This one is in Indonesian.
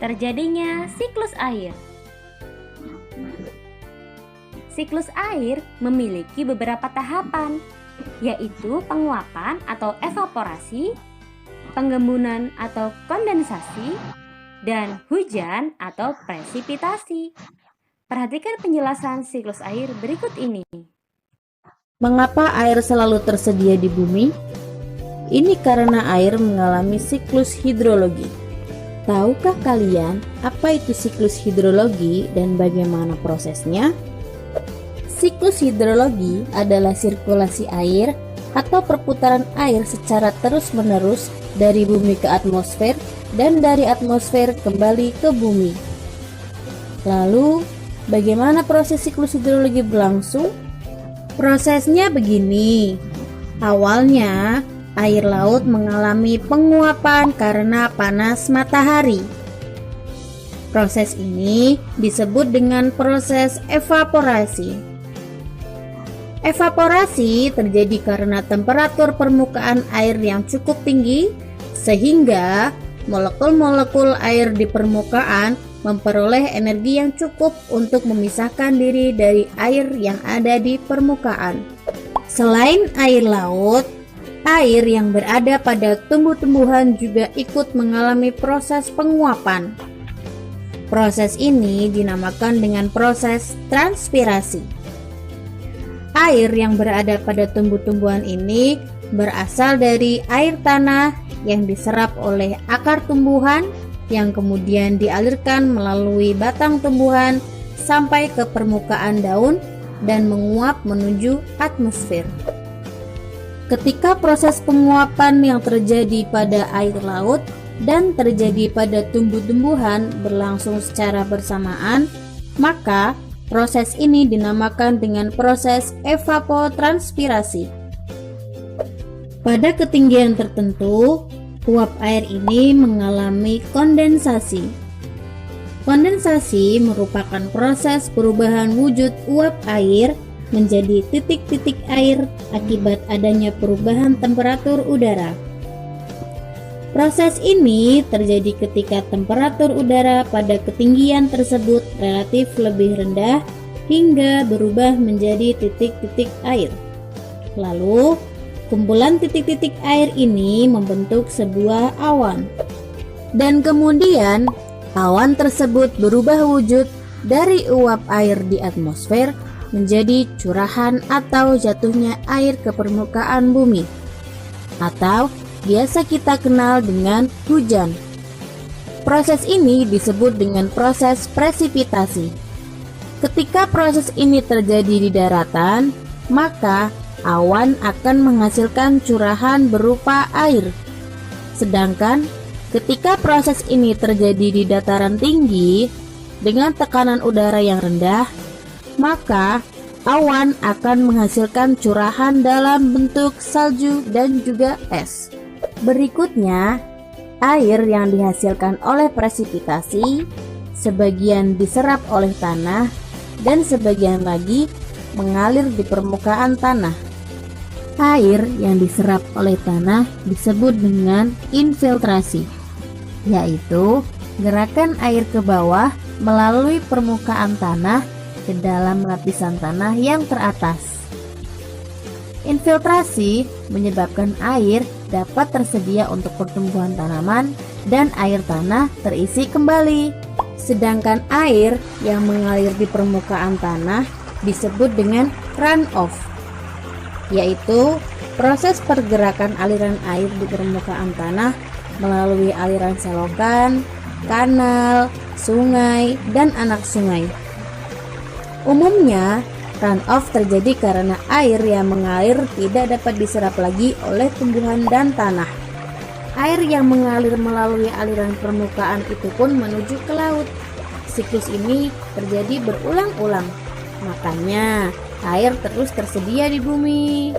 terjadinya siklus air. Siklus air memiliki beberapa tahapan, yaitu penguapan atau evaporasi, penggembunan atau kondensasi, dan hujan atau presipitasi. Perhatikan penjelasan siklus air berikut ini. Mengapa air selalu tersedia di bumi? Ini karena air mengalami siklus hidrologi. Tahukah kalian apa itu siklus hidrologi dan bagaimana prosesnya? Siklus hidrologi adalah sirkulasi air atau perputaran air secara terus-menerus dari bumi ke atmosfer dan dari atmosfer kembali ke bumi. Lalu, bagaimana proses siklus hidrologi berlangsung? Prosesnya begini. Awalnya, air laut mengalami penguapan karena panas matahari. Proses ini disebut dengan proses evaporasi. Evaporasi terjadi karena temperatur permukaan air yang cukup tinggi sehingga molekul-molekul air di permukaan memperoleh energi yang cukup untuk memisahkan diri dari air yang ada di permukaan. Selain air laut, air yang berada pada tumbuh-tumbuhan juga ikut mengalami proses penguapan. Proses ini dinamakan dengan proses transpirasi. Air yang berada pada tumbuh-tumbuhan ini berasal dari air tanah yang diserap oleh akar tumbuhan yang kemudian dialirkan melalui batang tumbuhan sampai ke permukaan daun dan menguap menuju atmosfer. Ketika proses penguapan yang terjadi pada air laut dan terjadi pada tumbuh-tumbuhan berlangsung secara bersamaan, maka proses ini dinamakan dengan proses evapotranspirasi. Pada ketinggian tertentu, uap air ini mengalami kondensasi. Kondensasi merupakan proses perubahan wujud uap air menjadi titik-titik air akibat adanya perubahan temperatur udara. Proses ini terjadi ketika temperatur udara pada ketinggian tersebut relatif lebih rendah hingga berubah menjadi titik-titik air. Lalu, kumpulan titik-titik air ini membentuk sebuah awan. Dan kemudian, awan tersebut berubah wujud dari uap air di atmosfer menjadi curahan atau jatuhnya air ke permukaan bumi, atau biasa kita kenal dengan hujan. Proses ini disebut dengan proses presipitasi. Ketika proses ini terjadi di daratan, maka awan akan menghasilkan curahan berupa air. Sedangkan ketika proses ini terjadi di dataran tinggi dengan tekanan udara yang rendah, maka awan akan menghasilkan curahan dalam bentuk salju dan juga es. Berikutnya, air yang dihasilkan oleh presipitasi sebagian diserap oleh tanah dan sebagian lagi mengalir di permukaan tanah. Air yang diserap oleh tanah disebut dengan infiltrasi, yaitu gerakan air ke bawah melalui permukaan tanah ke dalam lapisan tanah yang teratas. Infiltrasi menyebabkan air dapat tersedia untuk pertumbuhan tanaman dan air tanah terisi kembali. Sedangkan air yang mengalir di permukaan tanah disebut dengan runoff, yaitu proses pergerakan aliran air di permukaan tanah melalui aliran selokan, kanal, sungai, dan anak sungai. Umumnya, runoff terjadi karena air yang mengalir tidak dapat diserap lagi oleh tumbuhan dan tanah. Air yang mengalir melalui aliran permukaan itu pun menuju ke laut. Siklus ini terjadi berulang-ulang. Makanya, air terus tersedia di bumi.